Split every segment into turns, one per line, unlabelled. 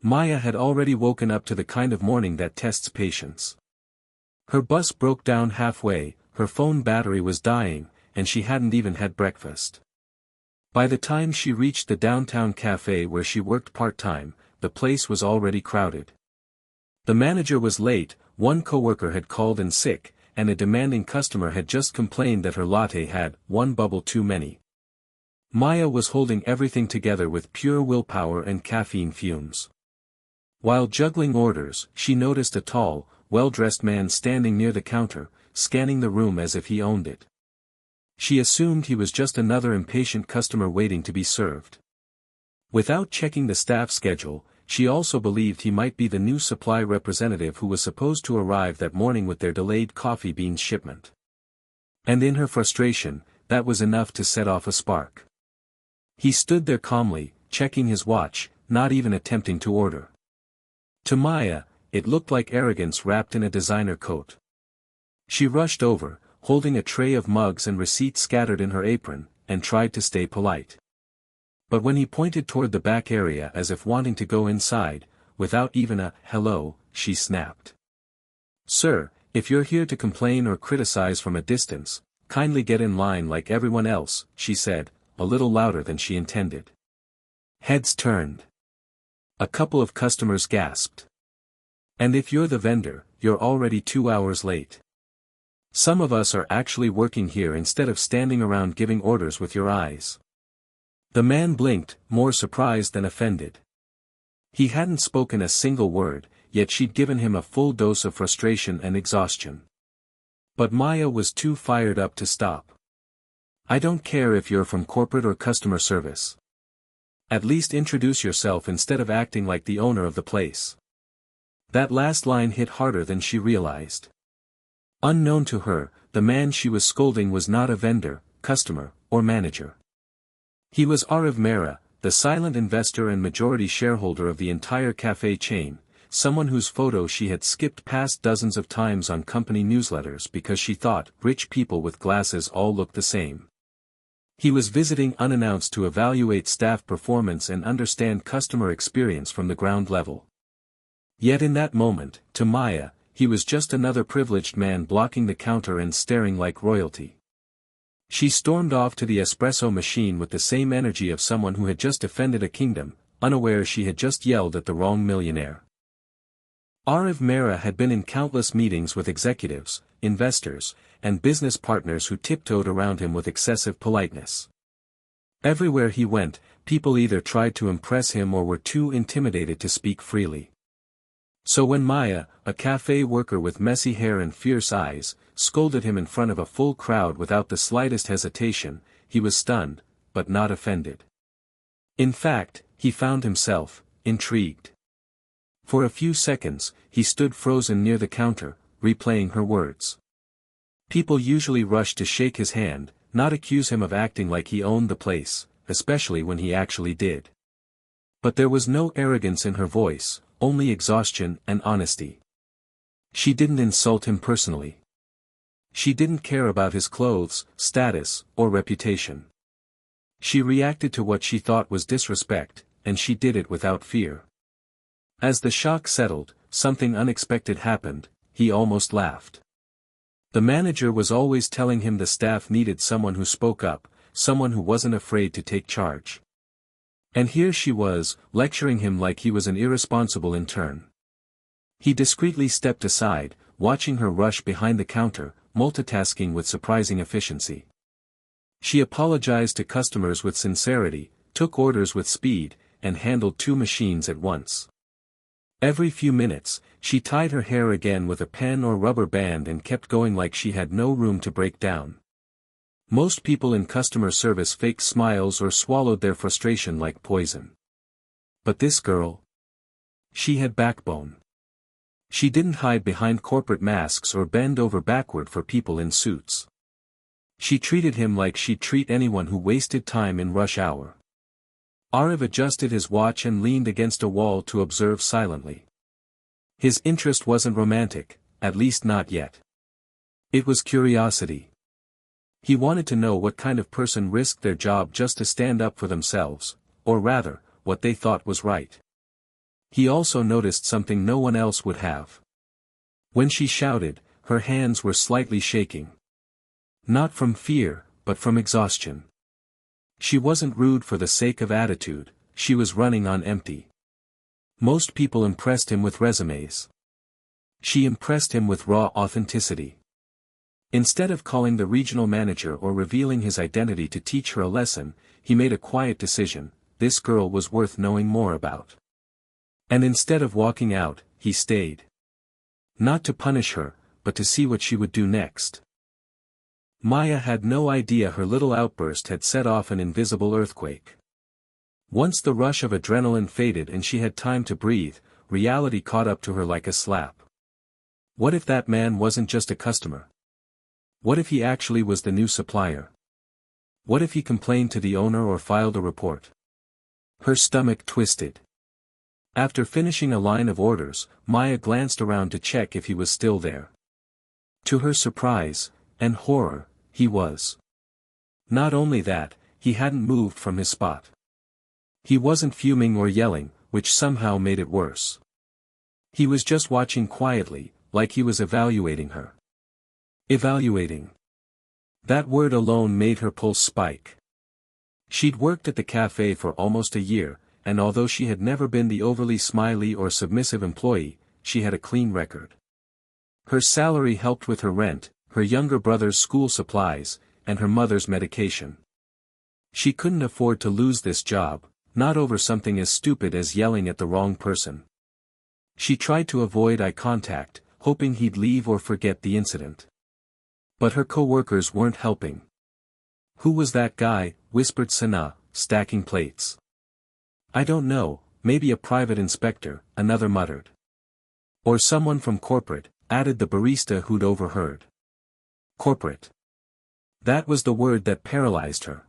Maya had already woken up to the kind of morning that tests patience. Her bus broke down halfway, her phone battery was dying, and she hadn't even had breakfast. By the time she reached the downtown cafe where she worked part-time, the place was already crowded. The manager was late, one coworker had called in sick, and a demanding customer had just complained that her latte had one bubble too many. Maya was holding everything together with pure willpower and caffeine fumes. While juggling orders, she noticed a tall, well-dressed man standing near the counter, scanning the room as if he owned it. She assumed he was just another impatient customer waiting to be served. Without checking the staff schedule, she also believed he might be the new supply representative who was supposed to arrive that morning with their delayed coffee beans shipment. And in her frustration, that was enough to set off a spark. He stood there calmly, checking his watch, not even attempting to order. To Maya, it looked like arrogance wrapped in a designer coat. She rushed over, holding a tray of mugs and receipts scattered in her apron, and tried to stay polite. But when he pointed toward the back area as if wanting to go inside, without even a hello, she snapped. "Sir, if you're here to complain or criticize from a distance, kindly get in line like everyone else," she said, a little louder than she intended. Heads turned. A couple of customers gasped. "And if you're the vendor, you're already 2 hours late. Some of us are actually working here instead of standing around giving orders with your eyes." The man blinked, more surprised than offended. He hadn't spoken a single word, yet she'd given him a full dose of frustration and exhaustion. But Maya was too fired up to stop. "I don't care if you're from corporate or customer service. At least introduce yourself instead of acting like the owner of the place." That last line hit harder than she realized. Unknown to her, the man she was scolding was not a vendor, customer, or manager. He was Arif Mehra, the silent investor and majority shareholder of the entire cafe chain, someone whose photo she had skipped past dozens of times on company newsletters because she thought rich people with glasses all looked the same. He was visiting unannounced to evaluate staff performance and understand customer experience from the ground level. Yet in that moment, to Maya, he was just another privileged man blocking the counter and staring like royalty. She stormed off to the espresso machine with the same energy of someone who had just defended a kingdom, unaware she had just yelled at the wrong millionaire. Arif Mehra had been in countless meetings with executives, investors, and business partners who tiptoed around him with excessive politeness. Everywhere he went, people either tried to impress him or were too intimidated to speak freely. So when Maya, a cafe worker with messy hair and fierce eyes, scolded him in front of a full crowd without the slightest hesitation, he was stunned, but not offended. In fact, he found himself intrigued. For a few seconds, he stood frozen near the counter, replaying her words. People usually rushed to shake his hand, not accuse him of acting like he owned the place, especially when he actually did. But there was no arrogance in her voice, only exhaustion and honesty. She didn't insult him personally. She didn't care about his clothes, status, or reputation. She reacted to what she thought was disrespect, and she did it without fear. As the shock settled, something unexpected happened. He almost laughed. The manager was always telling him the staff needed someone who spoke up, someone who wasn't afraid to take charge. And here she was, lecturing him like he was an irresponsible intern. He discreetly stepped aside, watching her rush behind the counter, multitasking with surprising efficiency. She apologized to customers with sincerity, took orders with speed, and handled 2 machines at once. Every few minutes, she tied her hair again with a pen or rubber band and kept going like she had no room to break down. Most people in customer service faked smiles or swallowed their frustration like poison. But this girl? She had backbone. She didn't hide behind corporate masks or bend over backward for people in suits. She treated him like she'd treat anyone who wasted time in rush hour. Arif adjusted his watch and leaned against a wall to observe silently. His interest wasn't romantic, at least not yet. It was curiosity. He wanted to know what kind of person risked their job just to stand up for themselves, or rather, what they thought was right. He also noticed something no one else would have. When she shouted, her hands were slightly shaking. Not from fear, but from exhaustion. She wasn't rude for the sake of attitude, she was running on empty. Most people impressed him with resumes. She impressed him with raw authenticity. Instead of calling the regional manager or revealing his identity to teach her a lesson, he made a quiet decision: this girl was worth knowing more about. And instead of walking out, he stayed. Not to punish her, but to see what she would do next. Maya had no idea her little outburst had set off an invisible earthquake. Once the rush of adrenaline faded and she had time to breathe, reality caught up to her like a slap. What if that man wasn't just a customer? What if he actually was the new supplier? What if he complained to the owner or filed a report? Her stomach twisted. After finishing a line of orders, Maya glanced around to check if he was still there. To her surprise, and horror, he was. Not only that, he hadn't moved from his spot. He wasn't fuming or yelling, which somehow made it worse. He was just watching quietly, like he was evaluating her. Evaluating. That word alone made her pulse spike. She'd worked at the cafe for almost a year, and although she had never been the overly smiley or submissive employee, she had a clean record. Her salary helped with her rent, her younger brother's school supplies, and her mother's medication. She couldn't afford to lose this job, not over something as stupid as yelling at the wrong person. She tried to avoid eye contact, hoping he'd leave or forget the incident. But her co-workers weren't helping. "Who was that guy?" whispered Sana, stacking plates. "I don't know, maybe a private inspector," another muttered. "Or someone from corporate," added the barista who'd overheard. Corporate. That was the word that paralyzed her.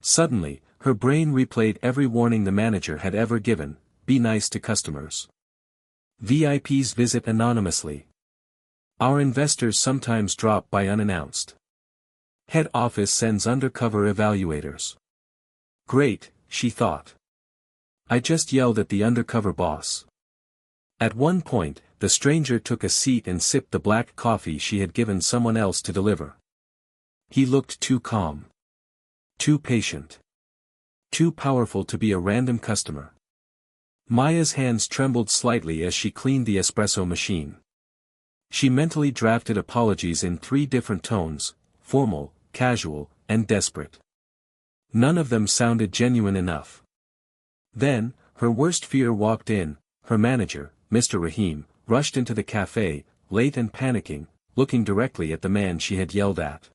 Suddenly, her brain replayed every warning the manager had ever given: be nice to customers. VIPs visit anonymously. Our investors sometimes drop by unannounced. Head office sends undercover evaluators. Great, she thought. I just yelled at the undercover boss. At one point, the stranger took a seat and sipped the black coffee she had given someone else to deliver. He looked too calm. Too patient. Too powerful to be a random customer. Maya's hands trembled slightly as she cleaned the espresso machine. She mentally drafted apologies in 3 different tones: formal, casual, and desperate. None of them sounded genuine enough. Then, her worst fear walked in. Her manager, Mr. Rahim, rushed into the cafe, late and panicking, looking directly at the man she had yelled at.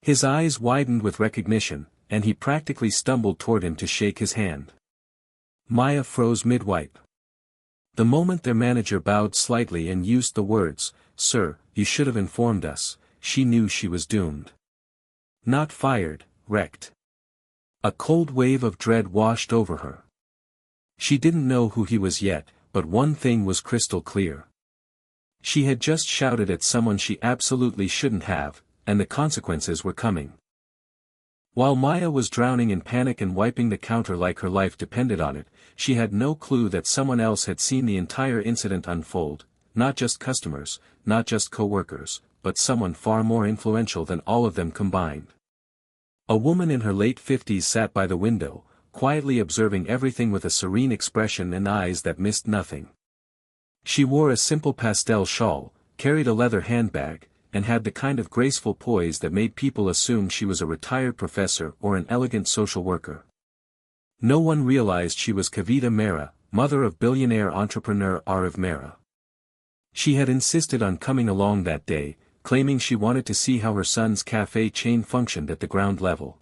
His eyes widened with recognition, and he practically stumbled toward him to shake his hand. Maya froze mid-wipe. The moment their manager bowed slightly and used the words, "Sir, you should have informed us," she knew she was doomed. Not fired, wrecked. A cold wave of dread washed over her. She didn't know who he was yet, but one thing was crystal clear. She had just shouted at someone she absolutely shouldn't have, and the consequences were coming. While Maya was drowning in panic and wiping the counter like her life depended on it, she had no clue that someone else had seen the entire incident unfold, not just customers, not just co-workers, but someone far more influential than all of them combined. A woman in her late 50s sat by the window, quietly observing everything with a serene expression and eyes that missed nothing. She wore a simple pastel shawl, carried a leather handbag, and had the kind of graceful poise that made people assume she was a retired professor or an elegant social worker. No one realized she was Kavita Mehra, mother of billionaire entrepreneur Arif Mehra. She had insisted on coming along that day, claiming she wanted to see how her son's cafe chain functioned at the ground level.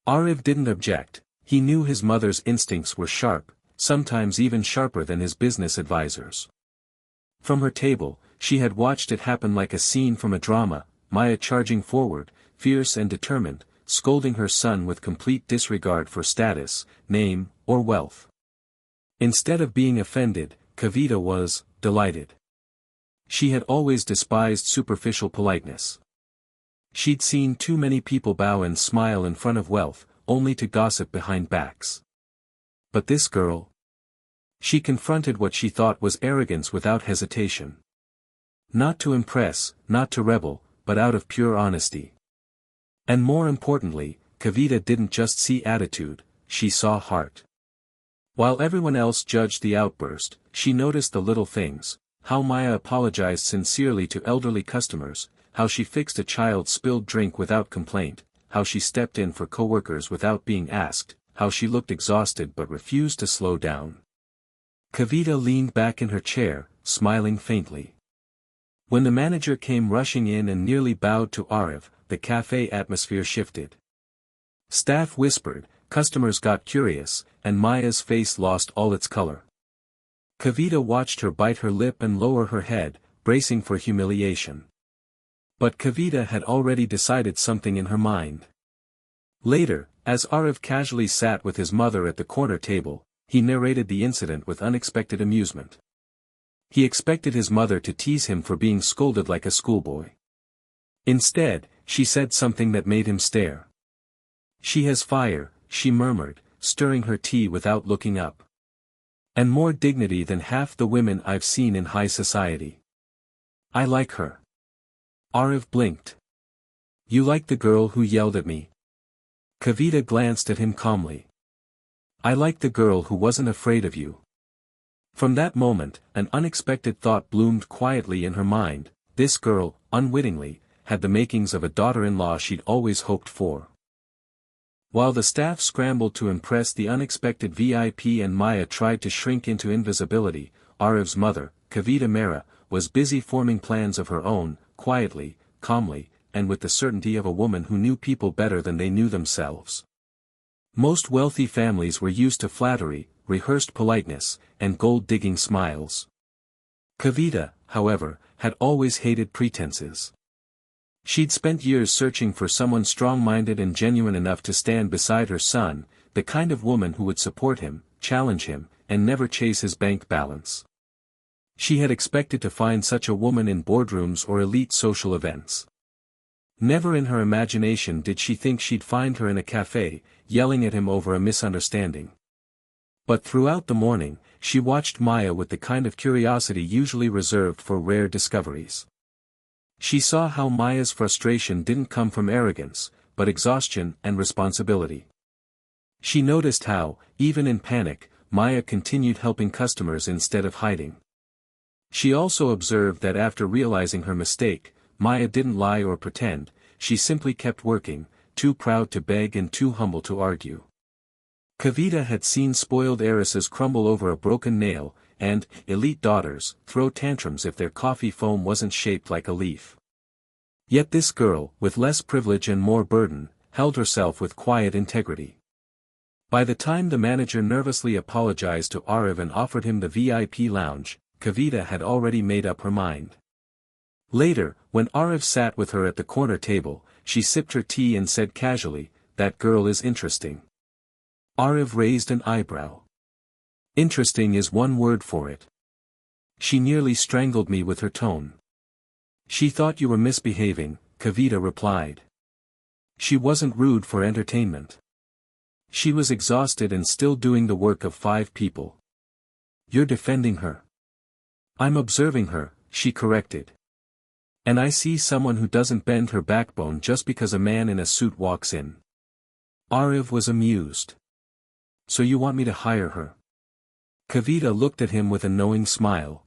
Arif didn't object. He knew his mother's instincts were sharp, sometimes even sharper than his business advisors. From her table, she had watched it happen like a scene from a drama, Maya charging forward, fierce and determined, scolding her son with complete disregard for status, name, or wealth. Instead of being offended, Kavita was delighted. She had always despised superficial politeness. She'd seen too many people bow and smile in front of wealth, only to gossip behind backs. But this girl? She confronted what she thought was arrogance without hesitation. Not to impress, not to rebel, but out of pure honesty. And more importantly, Kavita didn't just see attitude, she saw heart. While everyone else judged the outburst, she noticed the little things: how Maya apologized sincerely to elderly customers, how she fixed a child's spilled drink without complaint, how she stepped in for coworkers without being asked, how she looked exhausted but refused to slow down. Kavita leaned back in her chair, smiling faintly. When the manager came rushing in and nearly bowed to Arav, the cafe atmosphere shifted. Staff whispered, customers got curious, and Maya's face lost all its color. Kavita watched her bite her lip and lower her head, bracing for humiliation. But Kavita had already decided something in her mind. Later, as Arav casually sat with his mother at the corner table, he narrated the incident with unexpected amusement. He expected his mother to tease him for being scolded like a schoolboy. Instead, she said something that made him stare. "She has fire," she murmured, stirring her tea without looking up. "And more dignity than half the women I've seen in high society. I like her." Arav blinked. "You like the girl who yelled at me?" Kavita glanced at him calmly. "I like the girl who wasn't afraid of you." From that moment, an unexpected thought bloomed quietly in her mind: this girl, unwittingly, had the makings of a daughter-in-law she'd always hoped for. While the staff scrambled to impress the unexpected VIP and Maya tried to shrink into invisibility, Arav's mother, Kavita Mehra, was busy forming plans of her own, quietly, calmly, and with the certainty of a woman who knew people better than they knew themselves. Most wealthy families were used to flattery, rehearsed politeness, and gold-digging smiles. Kavita, however, had always hated pretenses. She'd spent years searching for someone strong-minded and genuine enough to stand beside her son, the kind of woman who would support him, challenge him, and never chase his bank balance. She had expected to find such a woman in boardrooms or elite social events. Never in her imagination did she think she'd find her in a cafe, yelling at him over a misunderstanding. But throughout the morning, she watched Maya with the kind of curiosity usually reserved for rare discoveries. She saw how Maya's frustration didn't come from arrogance, but exhaustion and responsibility. She noticed how, even in panic, Maya continued helping customers instead of hiding. She also observed that after realizing her mistake, Maya didn't lie or pretend, she simply kept working, too proud to beg and too humble to argue. Kavita had seen spoiled heiresses crumble over a broken nail, and elite daughters throw tantrums if their coffee foam wasn't shaped like a leaf. Yet this girl, with less privilege and more burden, held herself with quiet integrity. By the time the manager nervously apologized to Arav and offered him the VIP lounge, Kavita had already made up her mind. Later, when Arav sat with her at the corner table, she sipped her tea and said casually, "That girl is interesting." Arav raised an eyebrow. "Interesting is one word for it. She nearly strangled me with her tone." "She thought you were misbehaving," Kavita replied. "She wasn't rude for entertainment. She was exhausted and still doing the work of 5 people." "You're defending her." "I'm observing her," she corrected. "And I see someone who doesn't bend her backbone just because a man in a suit walks in." Arav was amused. "So you want me to hire her?" Kavita looked at him with a knowing smile.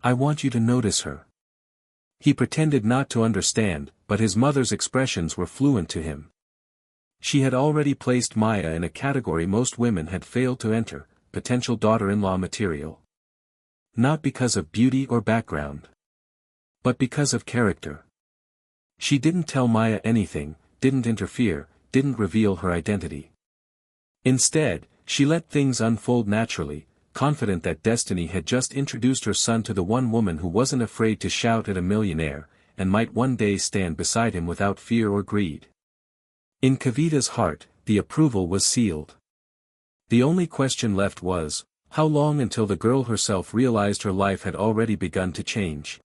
"I want you to notice her." He pretended not to understand, but his mother's expressions were fluent to him. She had already placed Maya in a category most women had failed to enter: potential daughter-in-law material. Not because of beauty or background, but because of character. She didn't tell Maya anything, didn't interfere, didn't reveal her identity. Instead, she let things unfold naturally, confident that destiny had just introduced her son to the one woman who wasn't afraid to shout at a millionaire, and might one day stand beside him without fear or greed. In Kavita's heart, the approval was sealed. The only question left was, how long until the girl herself realized her life had already begun to change.